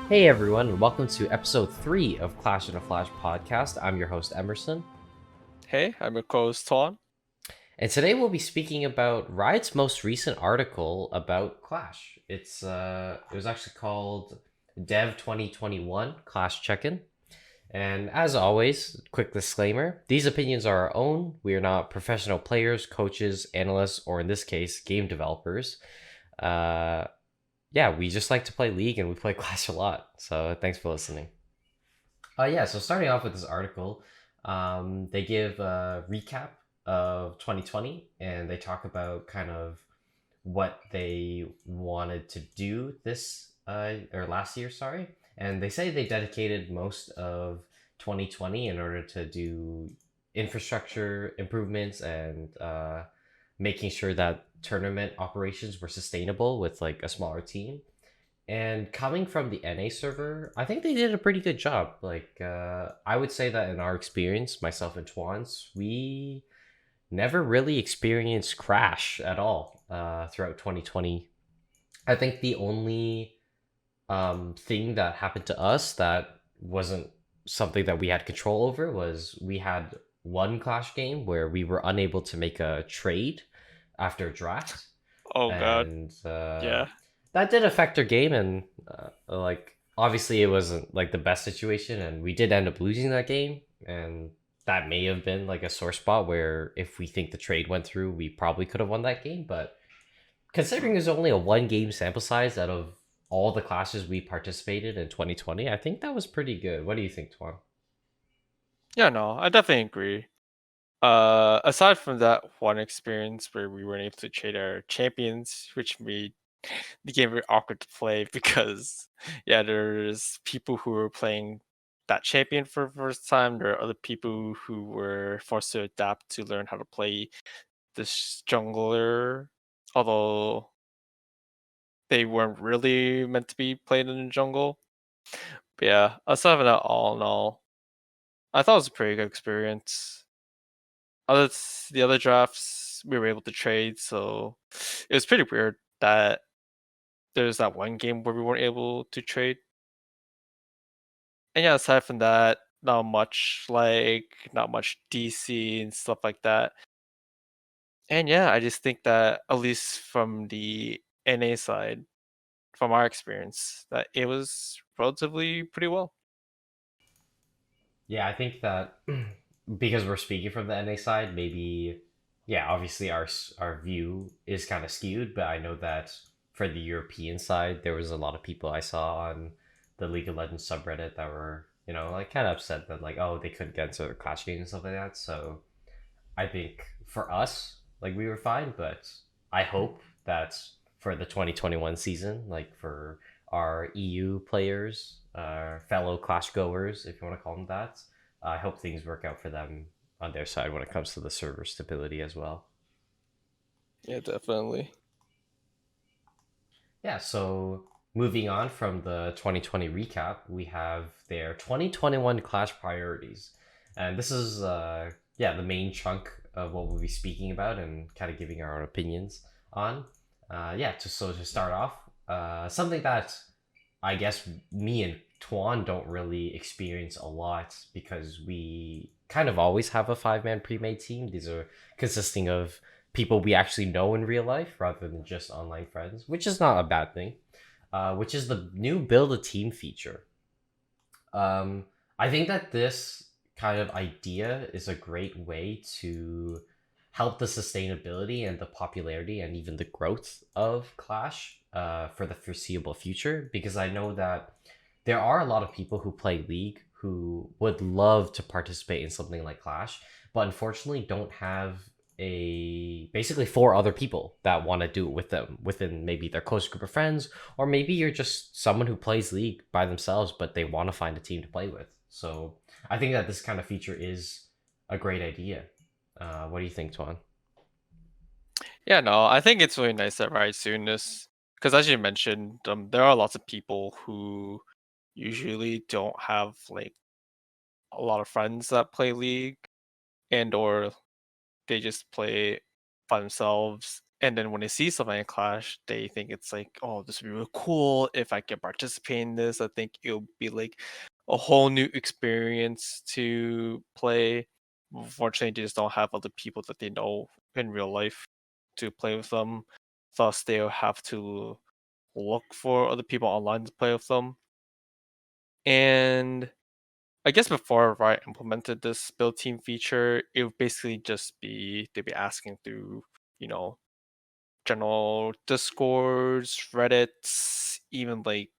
Hey everyone, and welcome to episode 3 of Clash in a Flash podcast. I'm your host Emerson, Hey, I'm your co-host Ton. and today we'll be speaking about Riot's most recent article about Clash. It was actually called Dev 2021 Clash Check-in. And as always, quick disclaimer, these opinions are our own. We are not professional players, coaches, analysts, or in this case, game developers. Uh yeah, we just like to play League and we play Clash a lot. So thanks for listening. Yeah, so starting off with this article, they give a recap of 2020 and they talk about kind of what they wanted to do this or last year, sorry. And they say they dedicated most of 2020 in order to do infrastructure improvements and making sure that tournament operations were sustainable with like a smaller team. And coming from the NA server, I think they did a pretty good job. I would say that in our experience, myself and Twans, we never really experienced crash at all throughout 2020. I think the only thing that happened to us that wasn't something that we had control over was we had one clash game where we were unable to make a trade after a draft, Oh god, and yeah. that did affect our game. And like obviously it wasn't like the best situation, and we did end up losing that game. And that may have been like a sore spot where if we think the trade went through, we probably could have won that game. But considering there's only a one game sample size out of all the classes we participated in 2020, I think that was pretty good. What do you think, Tuan? Yeah, no, I definitely agree. Aside from that one experience where we weren't able to trade our champions, which made the game very awkward to play because yeah, there's people who were playing that champion for the first time. There are other people who were forced to adapt to learn how to play this jungler, although they weren't really meant to be played in the jungle. But yeah, aside from that, all in all, I thought it was a pretty good experience. The other drafts we were able to trade, so it was pretty weird that there's that one game where we weren't able to trade. And yeah, aside from that, not much DC and stuff like that. And yeah, I just think that at least from the NA side, from our experience, that it was relatively pretty well. Yeah, I think that because we're speaking from the NA side, maybe yeah, obviously our view is kind of skewed, but I know that for the European side, there was a lot of people I saw on the League of Legends subreddit that were, like kind of upset that like, oh, they couldn't get into the Clash games and stuff like that. So I think for us, like we were fine, but I hope that for the 2021 season, like for our EU players, fellow Clash goers, if you want to call them that, I hope things work out for them on their side when it comes to the server stability as well. Yeah, definitely. Yeah, so moving on from the 2020 recap, we have their 2021 Clash priorities. And this is, yeah, the main chunk of what we'll be speaking about and kind of giving our own opinions on. Yeah, to start off, something that I guess me and Tuan don't really experience a lot because we kind of always have a five-man pre-made team. These are consisting of people we actually know in real life rather than just online friends, which is not a bad thing. Which is the new build a team feature. Um, I think that this kind of idea is a great way to help the sustainability and the popularity and even the growth of Clash for the foreseeable future, because I know that there are a lot of people who play League who would love to participate in something like Clash, but unfortunately don't have a basically four other people that want to do it with them within maybe their close group of friends, or maybe you're just someone who plays League by themselves but they want to find a team to play with. So I think that this kind of feature is a great idea. What do you think, Tuan? Yeah, no, I think it's really nice that Riot's doing this because, as you mentioned, there are lots of people who usually don't have like a lot of friends that play League, and or they just play by themselves. And then when they see something like Clash, they think it's like, oh, this would be really cool if I can participate in this. I think it'll be like a whole new experience to play. Unfortunately, they just don't have other people that they know in real life to play with them. Thus, they'll have to look for other people online to play with them. And I guess before Riot implemented this build team feature, it would basically just be they'd be asking through, you know, general discords, reddits, even like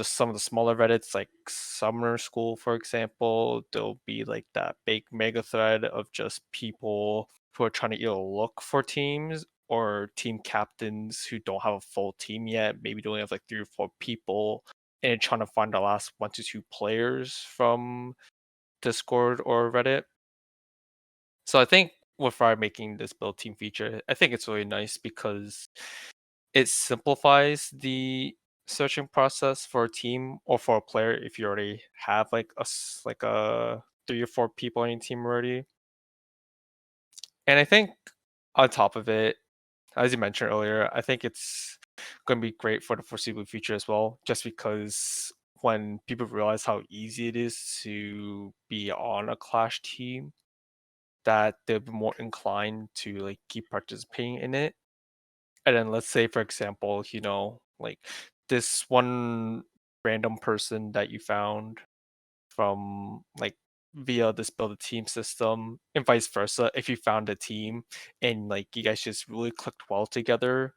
some of the smaller reddits like summer school, for example. There'll be like that big mega thread of just people who are trying to either look for teams or team captains who don't have a full team yet. Maybe they only have like 3 or 4 people and trying to find the last 1 to 2 players from Discord or Reddit. So I think with Riot making this build team feature, I think it's really nice because it simplifies the searching process for a team or for a player if you already have like like a 3 or 4 people on your team already. And I think on top of it, as you mentioned earlier, I think it's going to be great for the foreseeable future as well, just because when people realize how easy it is to be on a Clash team, that they'll be more inclined to like keep participating in it. And then let's say, for example, like this one random person that you found from like via this build a team system, and vice versa. If you found a team and like you guys just really clicked well together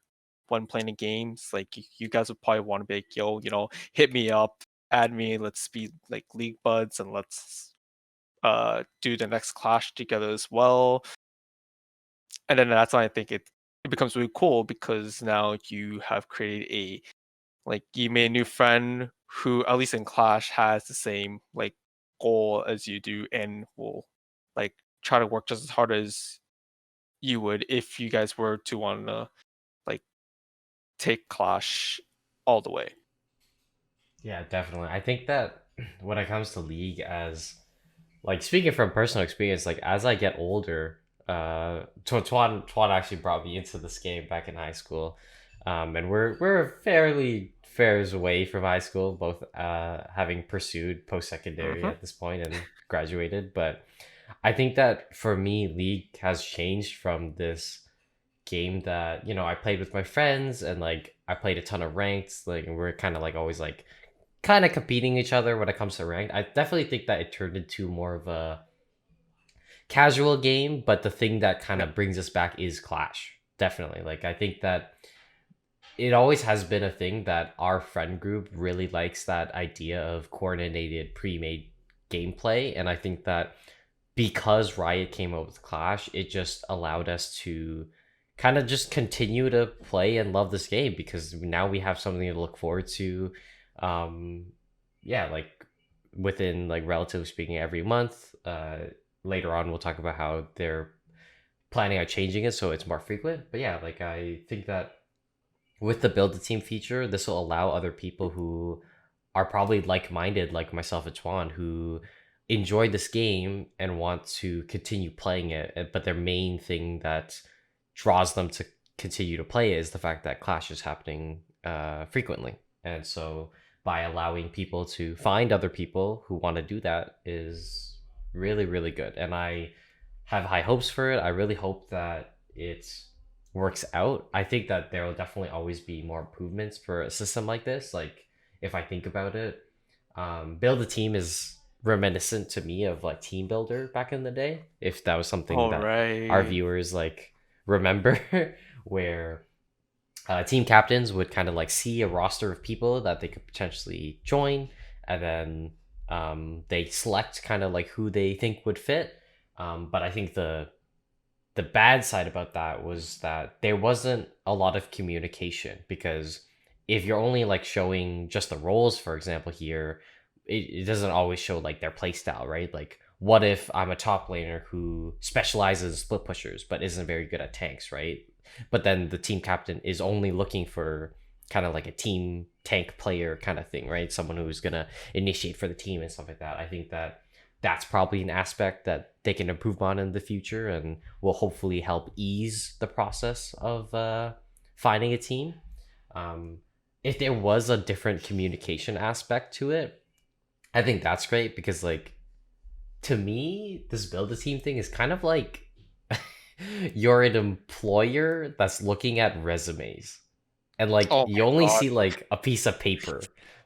when playing the games, like you guys would probably want to be like, yo, hit me up, add me, let's be like league buds, and let's do the next clash together as well. And then that's why I think it becomes really cool because now you have created you made a new friend who at least in Clash has the same like goal as you do and will like try to work just as hard as you would if you guys were to want to like take Clash all the way. Yeah, definitely. I think that when it comes to League, as like speaking from personal experience, like as I get older, Tuan actually brought me into this game back in high school, and we're fairly fares away from high school, both having pursued post secondary Hmm. at this point and graduated. But I think that for me, League has changed from this game that I played with my friends and like I played a ton of ranked, like and we're kind of like always like kind of competing each other when it comes to ranked. I definitely think that it turned into more of a casual game, but the thing that kind Yeah. of brings us back is Clash. Definitely. Like I think that it always has been a thing that our friend group really likes that idea of coordinated pre-made gameplay, and I think that because Riot came out with Clash, it just allowed us to kind of just continue to play and love this game because now we have something to look forward to. Um, yeah, like within like relatively speaking, every month. Later on, we'll talk about how they're planning on changing it so it's more frequent. But yeah, like I think that with the build a team feature, this will allow other people who are probably like minded, like myself and Tuan, who enjoy this game and want to continue playing it. But their main thing that draws them to continue to play it is the fact that Clash is happening frequently. And so by allowing people to find other people who want to do that is really, really good. And I have high hopes for it. I really hope that it works out. I think that there will definitely always be more improvements for a system like this. Like if I think about it, build a team is reminiscent to me of like team builder back in the day. If that was something All that our right. viewers like remember, where team captains would kind of like see a roster of people that they could potentially join, and then they select kind of like who they think would fit. But I think the bad side about that was that there wasn't a lot of communication because if you're only like showing just the roles, for example, here, it doesn't always show like their play style, right? Like, what if I'm a top laner who specializes in split pushers but isn't very good at tanks, right? But then the team captain is only looking for kind of like a team tank player kind of thing, right? Someone who's gonna initiate for the team and stuff like that. I think that that's probably an aspect that they can improve on in the future, and will hopefully help ease the process of finding a team. Um, if there was a different communication aspect to it, I think that's great because like to me, this build a team thing is kind of like you're an employer that's looking at resumes and like Oh you my only god. see like a piece of paper,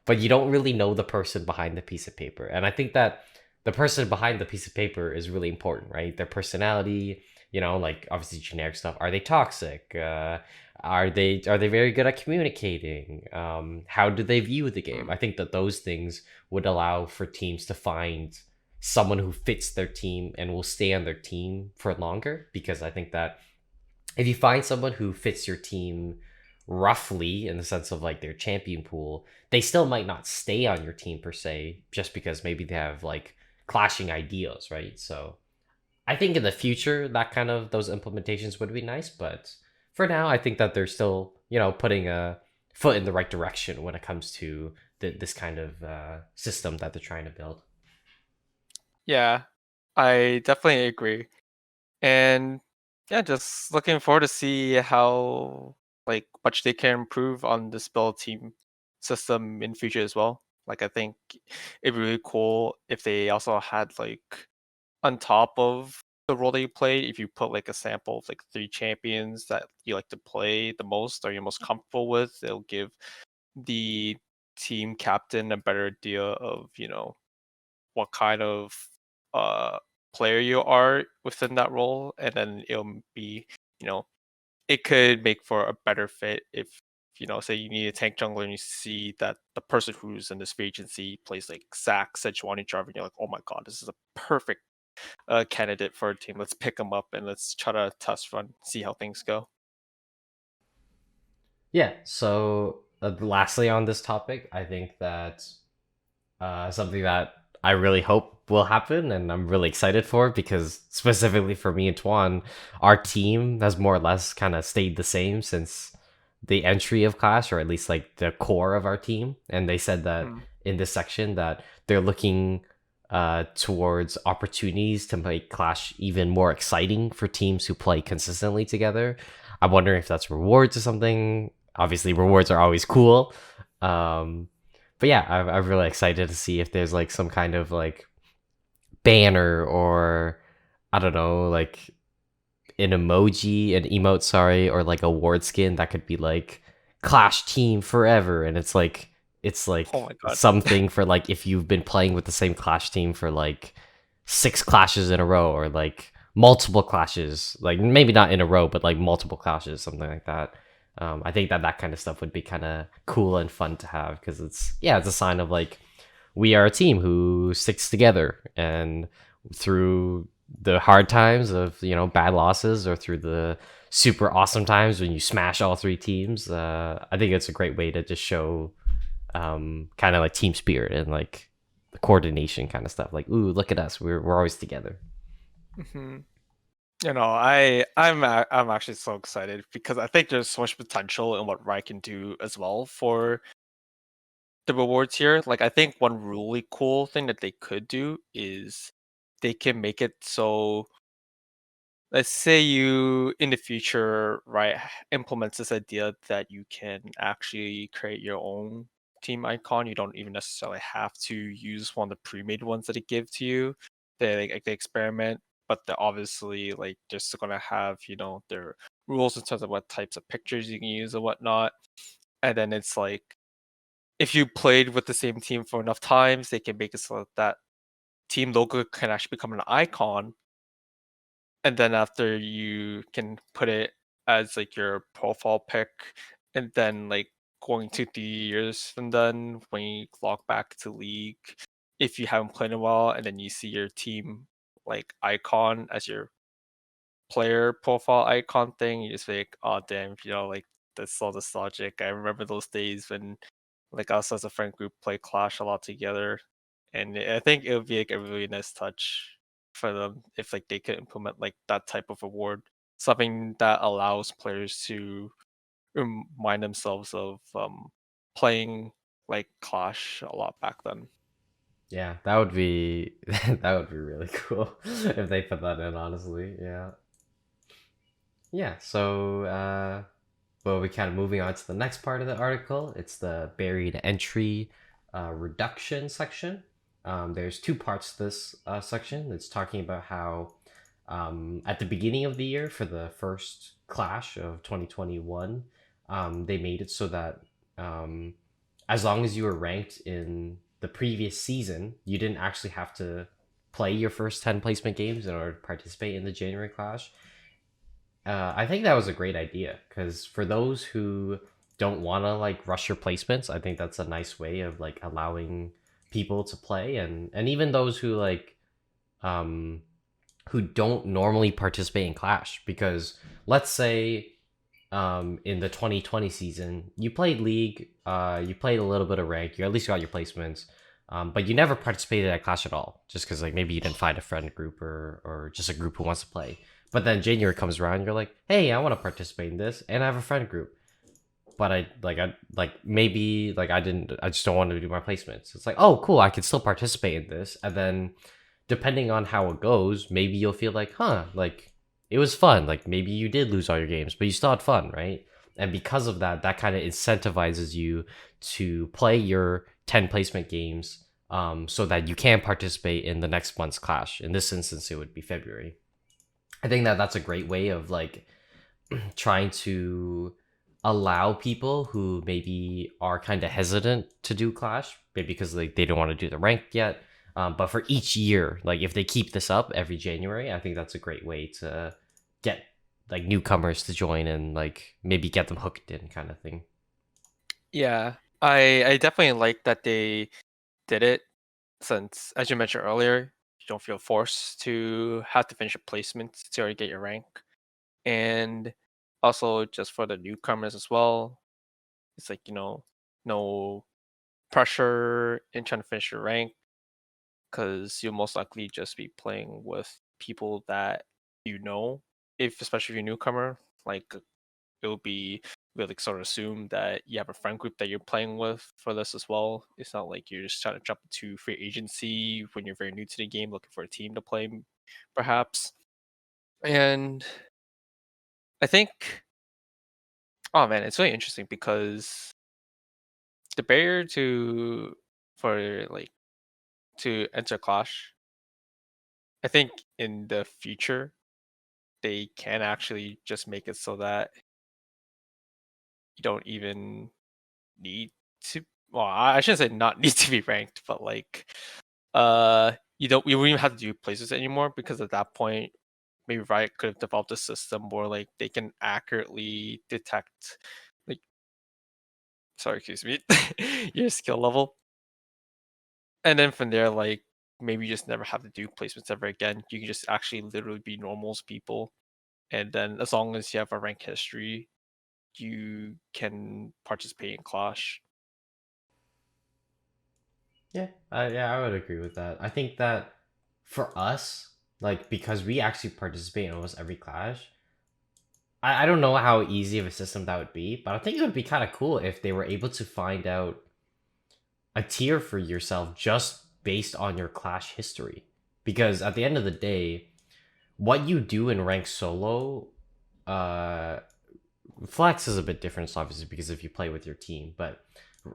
but you don't really know the person behind the piece of paper. And I think that the person behind the piece of paper is really important, right? Their personality, like obviously generic stuff. Are they toxic? Are they very good at communicating? How do they view the game? Mm. I think that those things would allow for teams to find someone who fits their team and will stay on their team for longer, because I think that if you find someone who fits your team roughly in the sense of like their champion pool, they still might not stay on your team per se, just because maybe they have like clashing ideas, right? So I think in the future that kind of those implementations would be nice, but for now I think that they're still, putting a foot in the right direction when it comes to this kind of system that they're trying to build. Yeah, I definitely agree. And yeah, just looking forward to see how like much they can improve on this build team system in future as well. Like I think it'd be really cool if they also had like on top of the role that you play, if you put like a sample of like three champions that you like to play the most or you're most comfortable with, it'll give the team captain a better idea of, what kind of uh player you are within that role, and then it'll be, you know, it could make for a better fit if, say you need a tank jungler and you see that the person who's in this free agency plays like Zac, Sejuani, Jarvan, and you're like, oh my god, this is a perfect candidate for a team. Let's pick him up and let's try to test run, see how things go. Yeah. So, lastly, on this topic, I think that something that I really hope will happen, and I'm really excited for, because specifically for me and Tuan, our team has more or less kind of stayed the same since the entry of Clash, or at least like the core of our team. And they said that Mm. in this section that they're looking towards opportunities to make Clash even more exciting for teams who play consistently together. I'm wondering if that's rewards or something. Obviously, rewards are always cool. Um, but yeah, I'm really excited to see if there's like some kind of like banner, or I don't know, like an emote, sorry, or like a ward skin that could be like Clash Team Forever, and it's like Oh my god. something for like if you've been playing with the same Clash team for like six clashes in a row, or like multiple clashes, like maybe not in a row, but like multiple clashes, something like that. I think that that kind of stuff would be kind of cool and fun to have, because it's a sign of like we are a team who sticks together, and through the hard times of bad losses, or through the super awesome times when you smash all three teams, I think it's a great way to just show kind of like team spirit and like the coordination kind of stuff. Like, ooh, look at us, we're always together. Hmm. I'm actually so excited because I think there's so much potential in what Riot can do as well for the rewards here. Like I think one really cool thing that they could do is they can make it so, let's say you in the future, right, implements this idea that you can actually create your own team icon. You don't even necessarily have to use one of the pre-made ones that they give to you. They experiment, but they're obviously like they're still gonna have, their rules in terms of what types of pictures you can use and whatnot. And then it's like if you played with the same team for enough times, they can make it so that team logo can actually become an icon, and then after you can put it as like your profile pic, and then like going 2 3 years from then when you log back to league, if you haven't played in a while and then you see your team like icon as your player profile icon thing, you just like, oh damn, like that's so nostalgic. I remember those days when like us as a friend group play Clash a lot together, and I think it would be like a really nice touch for them if like they could implement like that type of award, something that allows players to remind themselves of playing like Clash a lot back then. Yeah, that would be that would be really cool if they put that in, honestly. Yeah. Yeah, so well, we kind of moving on to the next part of the article. It's the buried entry reduction section. There's two parts to this section. It's talking about how at the beginning of the year for the first clash of 2021, they made it so that um, as long as you were ranked in the previous season, you didn't actually have to play your first 10 placement games in order to participate in the January clash. I think that was a great idea because for those who don't want to like rush your placements, I think that's a nice way of like allowing people to play, and even those um who don't normally participate in Clash, because let's say in the 2020 season you played League, you played a little bit of rank, you at least got your placements, but you never participated at Clash at all, just because like maybe you didn't find a friend group or just a group who wants to play. But then January comes around, you're like, hey, I want to participate in this, and I have a friend group, but I like maybe like I just don't want to do my placements. It's like, oh cool, I can still participate in this, and then depending on how it goes, maybe you'll feel like, huh, like it was fun. Like maybe you did lose all your games, but you still had fun, right? And because of that, that kind of incentivizes you to play your 10 placement games, so that you can participate in the next month's clash. In this instance, it would be February. I think that that's a great way of like trying to allow people who maybe are kind of hesitant to do Clash, maybe because they don't want to do the rank yet. But for each year, like if they keep this up every January, I think that's a great way to get like newcomers to join and like maybe get them hooked in, kind of thing. Yeah, I definitely like that they did it, since as you mentioned earlier, you don't feel forced to have to finish your placements to already get your rank. And also just for the newcomers as well, it's like, no pressure in trying to finish your rank, because you'll most likely just be playing with people that you know. If especially if you're a newcomer, like it'll be really sort of assume that you have a friend group that you're playing with for this as well. It's not like you're just trying to jump into free agency when you're very new to the game, looking for a team to play, perhaps. And I think, oh man, it's really interesting because the barrier to for like to enter Clash, I think in the future they can actually just make it so that you don't even need to. Well, I shouldn't say not need to be ranked, but like, you won't even have to do places anymore, because at that point, maybe Riot could have developed a system where like they can accurately detect, like, sorry, excuse me, your skill level, and then from there, like maybe you just never have to do placements ever again. You can just actually literally be normals people, and then as long as you have a rank history, you can participate in Clash. Yeah, I would agree with that. I think that for us, like because we actually participate in almost every clash, I don't know how easy of a system that would be, but I think it would be kind of cool if they were able to find out a tier for yourself just based on your clash history. Because at the end of the day, what you do in rank solo, uh, flex is a bit different, obviously, because if you play with your team, but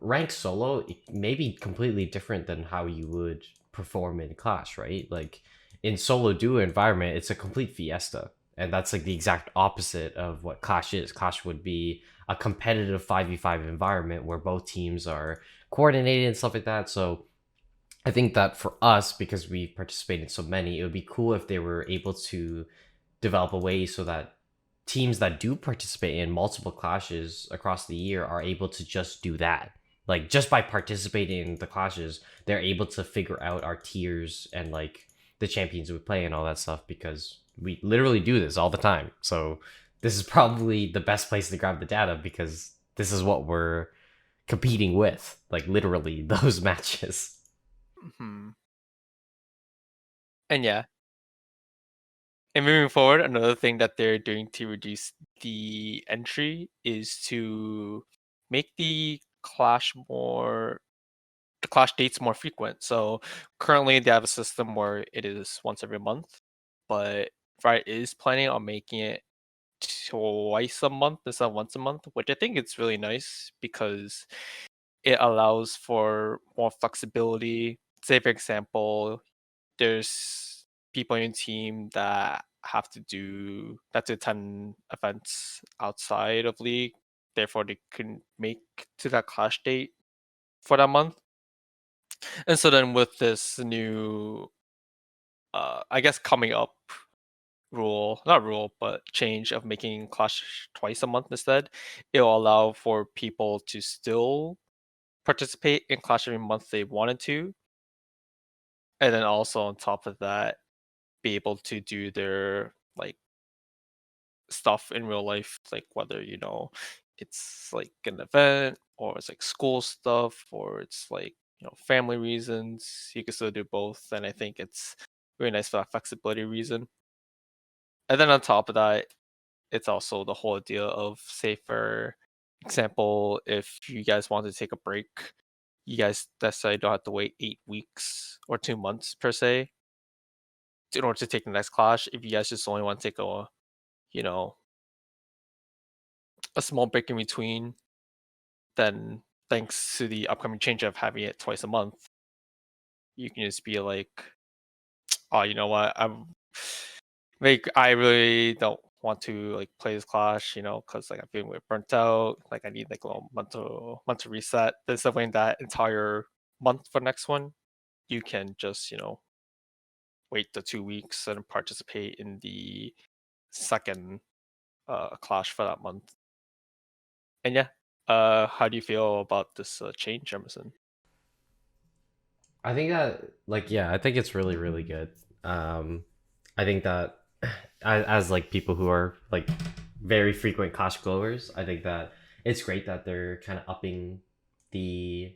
rank solo it may be completely different than how you would perform in clash, right? Like in solo duo environment, it's a complete fiesta, and that's like the exact opposite of what clash is. Clash would be a competitive 5v5 environment where both teams are coordinated and stuff like that. So I think that for us, because we participated in so many, it would be cool if they were able to develop a way so that teams that do participate in multiple clashes across the year are able to just do that. Like just by participating in the clashes, they're able to figure out our tiers and like the champions we play and all that stuff, because we literally do this all the time. So this is probably the best place to grab the data, because this is what we're competing with, like literally those matches. Mhm. And yeah, and moving forward, another thing that they're doing to reduce the entry is to make the clash more the clash dates more frequent. So currently they have a system where it is once every month, but Riot is planning on making it twice a month instead of once a month, which I think it's really nice because it allows for more flexibility. Say, for example, there's people in your team that have to attend events outside of league, therefore they couldn't make to that clash date for that month. And so then with this new I guess coming up rule, not rule, but change of making clash twice a month instead, it'll allow for people to still participate in clash every month they wanted to, and then also on top of that be able to do their like stuff in real life, like whether it's like an event or it's like school stuff or it's like family reasons. You can still do both, and I think it's really nice for that flexibility reason. And then on top of that, it's also the whole idea of, say for example, if you guys want to take a break, you guys necessarily don't have to wait 8 weeks or 2 months per se in order to take the next clash. If you guys just only want to take you know a small break in between, then thanks to the upcoming change of having it twice a month, you can just be like, oh, you know what, I really don't want to like play this clash, because like I'm feeling way burnt out. Like I need like a little month to reset. This of that entire month for next one, you can just wait the 2 weeks and participate in the second clash for that month. And yeah, how do you feel about this change, Emerson? I think that, like, yeah, I think it's really, really good. I think that as like people who are like very frequent Clash goers, I think that it's great that they're kind of upping the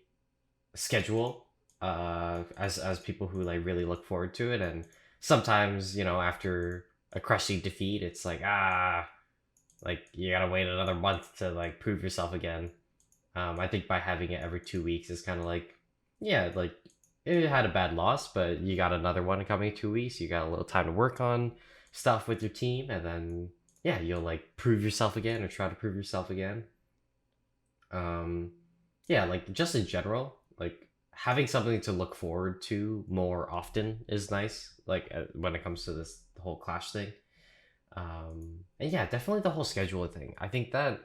schedule as people who like really look forward to it. And sometimes, after a crushing defeat, it's like, like you gotta wait another month to like prove yourself again. I think by having it every 2 weeks is kind of like, yeah, like it had a bad loss, but you got another one coming in 2 weeks. You got a little time to work on stuff with your team, and then yeah, you'll like prove yourself again or try to prove yourself again. Um, yeah, like just in general, like having something to look forward to more often is nice. Like when it comes to this whole clash thing. And yeah, definitely the whole schedule thing. I think that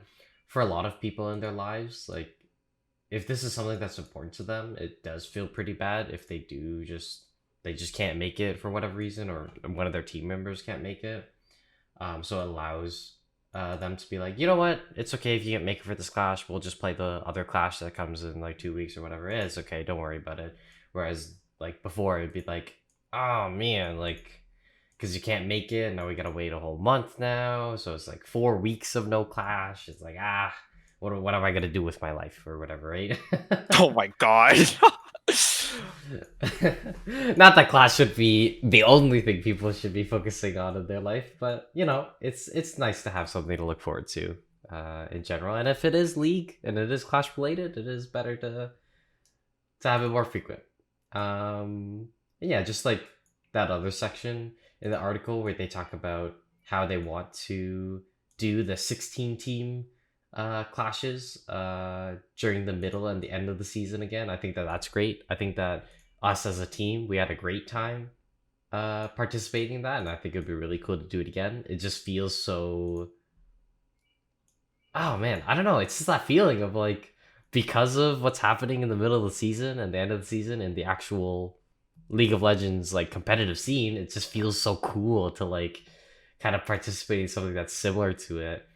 for a lot of people in their lives, like if this is something that's important to them, it does feel pretty bad if they just can't make it for whatever reason, or one of their team members can't make it. So it allows them to be like, you know what, it's okay if you can't make it for this clash. We'll just play the other clash that comes in like 2 weeks or whatever. It's okay, don't worry about it. Whereas like before, it'd be like, oh man, like because you can't make it. Now we gotta wait a whole month now, so it's like 4 weeks of no clash. It's like what am I gonna do with my life or whatever, right? Oh my god. Not that class should be the only thing people should be focusing on in their life, but it's nice to have something to look forward to in general. And if it is league and it is clash related, it is better to have it more frequent. And yeah, just like that other section in the article where they talk about how they want to do the 16 team clashes during the middle and the end of the season again. I think that that's great. I think that us as a team, we had a great time participating in that, and I think it'd be really cool to do it again. It just feels so. Oh man, I don't know. It's just that feeling of like because of what's happening in the middle of the season and the end of the season and the actual League of Legends like competitive scene, it just feels so cool to like kind of participate in something that's similar to it.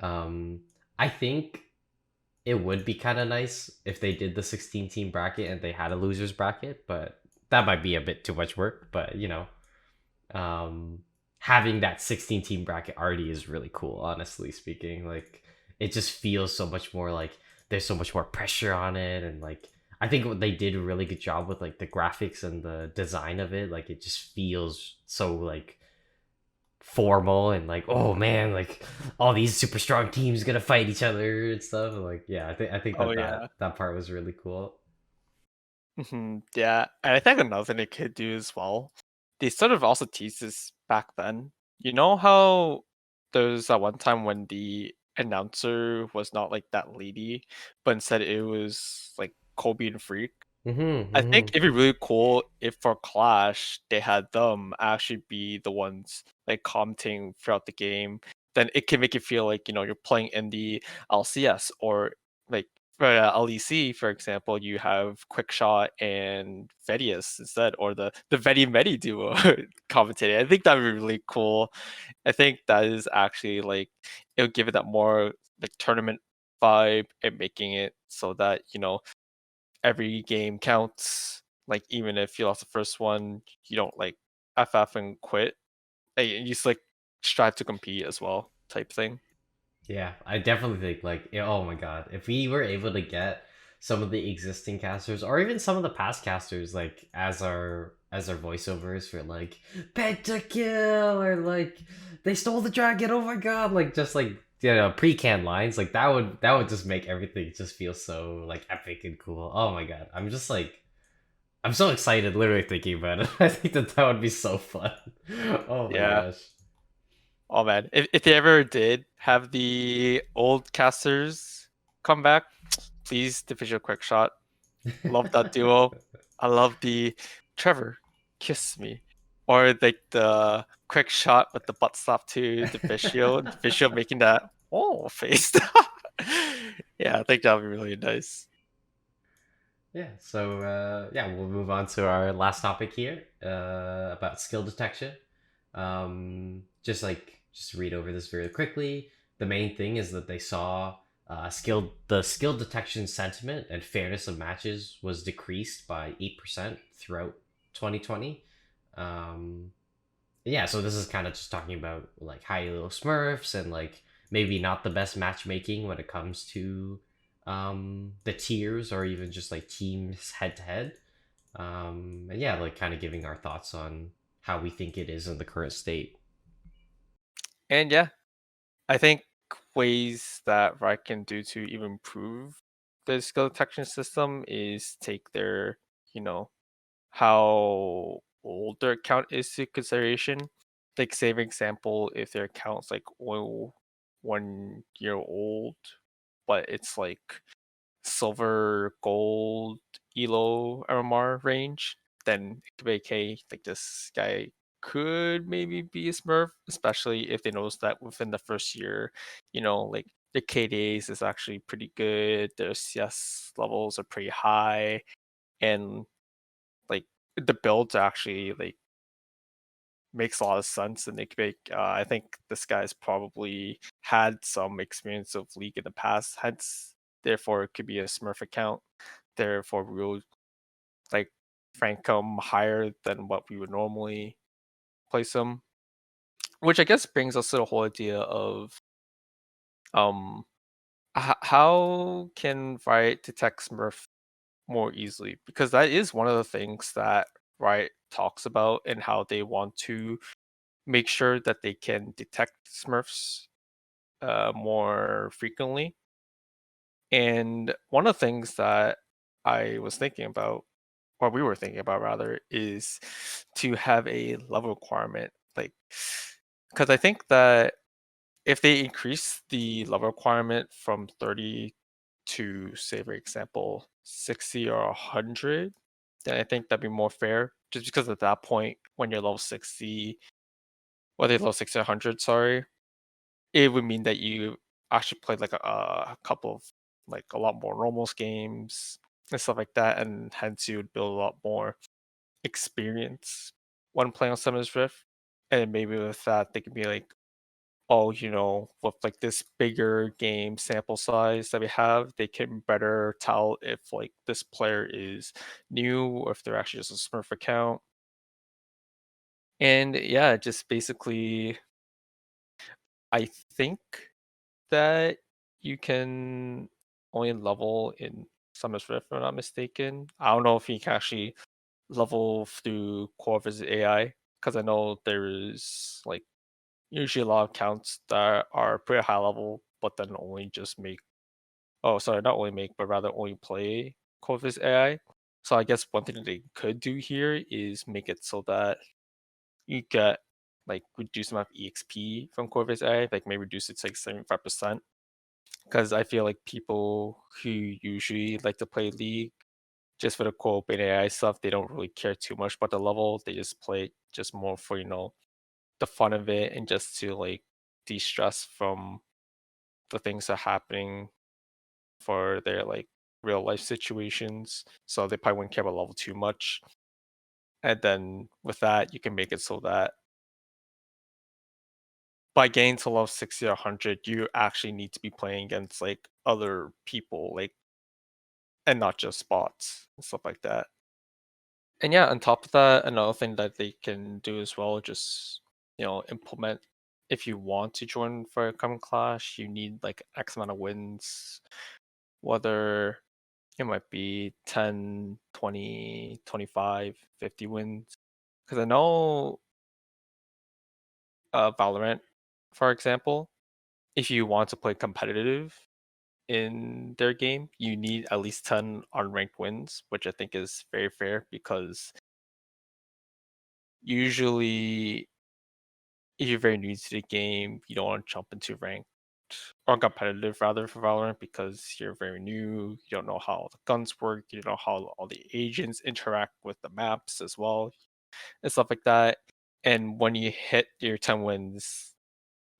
I think it would be kind of nice if they did the 16 team bracket and they had a losers bracket, but that might be a bit too much work. But um, having that 16 team bracket already is really cool, honestly speaking. Like, it just feels so much more like there's so much more pressure on it. And like, I think what they did a really good job with like the graphics and the design of it. Like, it just feels so like formal and like, oh man, like all these super strong teams gonna fight each other and stuff. And like, yeah, I think Oh that yeah. that part was really cool. Yeah, and I think another thing they could do as well, they sort of also teased this back then. You know how there's that one time when the announcer was not like that lady, but instead it was like Kobe and Freak? Mm-hmm, I think mm-hmm. it'd be really cool if for Clash they had them actually be the ones like commenting throughout the game. Then it can make you feel like you're playing in the LCS or like for LEC, for example, you have Quickshot and Vedius instead, or the Vedi Medi duo commentating. I think that would be really cool. I think that is actually like it'll give it that more like tournament vibe and making it so that every game counts. Like even if you lost the first one, you don't like FF and quit. Like, you just like strive to compete as well, type thing. Yeah, I definitely think like oh my god, if we were able to get some of the existing casters or even some of the past casters like as our voiceovers for like pentakill or like they stole the dragon, oh my god, like just like pre-canned lines like that would just make everything just feel so like epic and cool. Oh my god, I'm so excited literally thinking about it. I think that would be so fun. Oh my Yeah. gosh. Oh man, if they ever did have the old casters come back, please division quick shot. Love that duo. I love the Trevor, kiss me. Or like the quick shot with the butt slap to the Vishio making that face. Yeah, I think that would be really nice. Yeah, so yeah, we'll move on to our last topic here about skill detection. Just read over this very quickly. The main thing is that they saw the skill detection sentiment and fairness of matches was decreased by 8% throughout 2020. Um, yeah, so this is kind of just talking about like high elo Smurfs and like maybe not the best matchmaking when it comes to the tiers or even just like teams head to head. And yeah, like kind of giving our thoughts on how we think it is in the current state. And yeah, I think ways that Riot can do to even improve the skill detection system is take their, you know, how old their account is to consideration. Like, say, for example, if their account's like 1 year old, but it's like silver, gold, elo MMR range, then it could be okay. Like this guy could maybe be a Smurf, especially if they notice that within the first year, like the KDAs is actually pretty good, their CS levels are pretty high, and like the builds actually like makes a lot of sense and they could make I think this guy's probably had some experience of league in the past, hence therefore it could be a Smurf account, therefore we will like rank him higher than what we would normally place him, which I guess brings us to the whole idea of um how can Riot detect Smurf more easily, because that is one of the things that Riot talks about and how they want to make sure that they can detect Smurfs more frequently. And one of the things that I was thinking about, or we were thinking about rather, is to have a level requirement. Like, because I think that if they increase the level requirement from 30 to, say, for example, 60 or 100, then I think that'd be more fair. Just because at that point, when you're level 60, or they level 60 or 100, sorry, it would mean that you actually played like a couple of like a lot more normals games and stuff like that, and hence you would build a lot more experience when playing on Summoner's Rift. And maybe with that, they could be like, oh, with like this bigger game sample size that we have, they can better tell if like this player is new or if they're actually just a Smurf account. And yeah, just basically, I think that you can only level in Summer's Rift, if I'm not mistaken. I don't know if you can actually level through Core Visit AI, because I know there is like usually a lot of accounts that are pretty high level, but then only just make, oh, sorry, not only make, but rather only play Core Visit AI. So I guess one thing that they could do here is make it so that you get like reduced amount of EXP from Corvus A, like maybe reduce it to like 75%. Because I feel like people who usually like to play League just for the core open AI stuff, they don't really care too much about the level. They just play just more for, the fun of it and just to like de-stress from the things that are happening for their like real life situations. So they probably wouldn't care about level too much. And then with that, you can make it so that by getting to level 60 or 100, you actually need to be playing against like other people, like, and not just bots and stuff like that. And yeah, on top of that, another thing that they can do as well, just implement if you want to join for a common clash, you need like X amount of wins, whether it might be 10, 20, 25, 50 wins. Because I know Valorant, for example, if you want to play competitive in their game, you need at least 10 unranked wins, which I think is very fair because usually if you're very new to the game, you don't want to jump into ranked or competitive rather for Valorant because you're very new. You don't know how the guns work. You don't know how all the agents interact with the maps as well and stuff like that. And when you hit your 10 wins,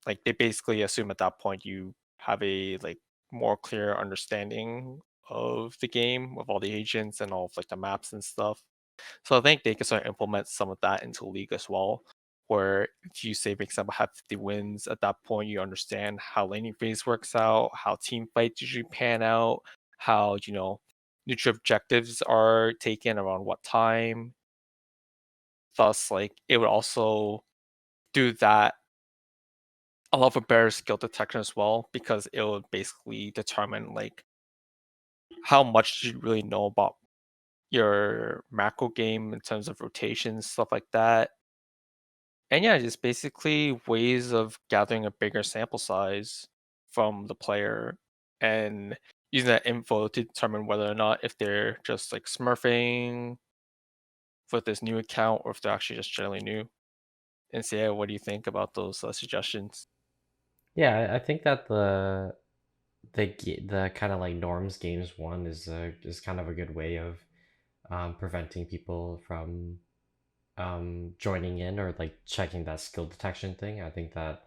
like they basically assume at that point you have a like more clear understanding of the game with all the agents and all of like the maps and stuff. So I think they can start implement some of that into League as well. Where if you say, for example, have 50 wins, at that point you understand how laning phase works out, how team fights usually pan out, how neutral objectives are taken around what time. Thus, like it would also do that allow for better skill detection as well, because it would basically determine like how much you really know about your macro game in terms of rotations, stuff like that. And yeah, just basically ways of gathering a bigger sample size from the player and using that info to determine whether or not if they're just like smurfing with this new account or if they're actually just generally new. And so, yeah, what do you think about those suggestions? Yeah, I think that the kind of like norms games one is kind of a good way of preventing people from joining in or like checking that skill detection thing. I think that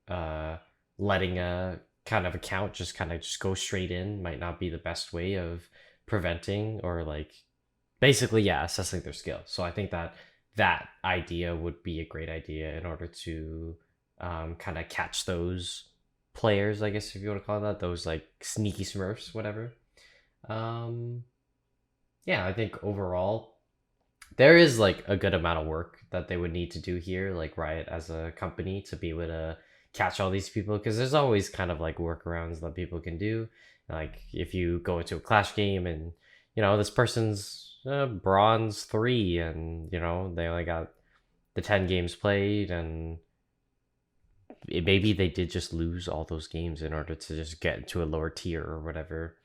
uh, letting a kind of account just go straight in might not be the best way of preventing or like basically yeah assessing their skill. So I think that that idea would be a great idea in order to kind of catch those players, I guess if you want to call that, those like sneaky smurfs, whatever. um yeah, I think overall there is like a good amount of work that they would need to do here, like Riot as a company, to be able to catch all these people, because there's always kind of like workarounds that people can do. Like if you go into a clash game and this person's bronze 3 and they only got the 10 games played, and maybe they did just lose all those games in order to just get into a lower tier or whatever.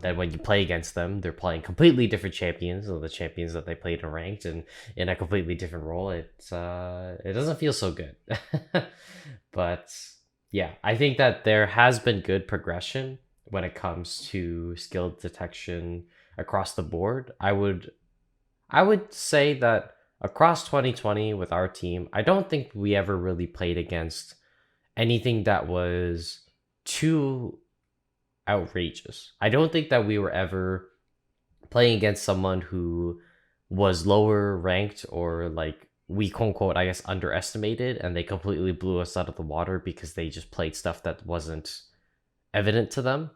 Then when you play against them, they're playing completely different champions, or the champions that they played in ranked, and in a completely different role. It doesn't feel so good. But yeah, I think that there has been good progression when it comes to skill detection across the board. I would say that across 2020 with our team, I don't think we ever really played against anything that was too outrageous. I don't think that we were ever playing against someone who was lower ranked or like we quote unquote I guess underestimated, and they completely blew us out of the water because they just played stuff that wasn't evident to them.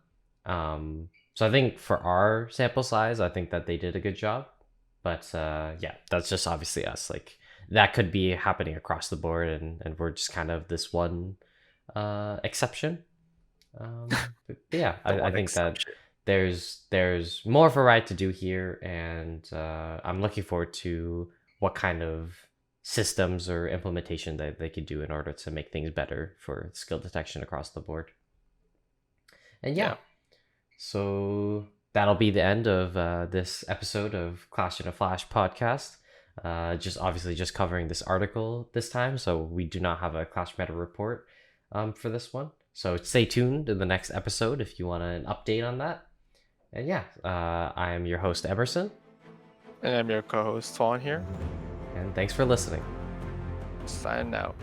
So I think for our sample size, I think that they did a good job. But yeah, that's just obviously us. Like that could be happening across the board, and we're just kind of this one exception. But yeah, The I one think that exception. there's more for Riot to do here, and I'm looking forward to what kind of systems or implementation that they could do in order to make things better for skill detection across the board. And yeah, Yeah. so that'll be the end of this episode of Clash in a Flash podcast. Just covering this article this time, so we do not have a Clash meta report for this one. So stay tuned in the next episode if you want an update on that. And yeah, I am your host Emerson, And I'm your co-host Tuan here. and thanks for listening. Signing out.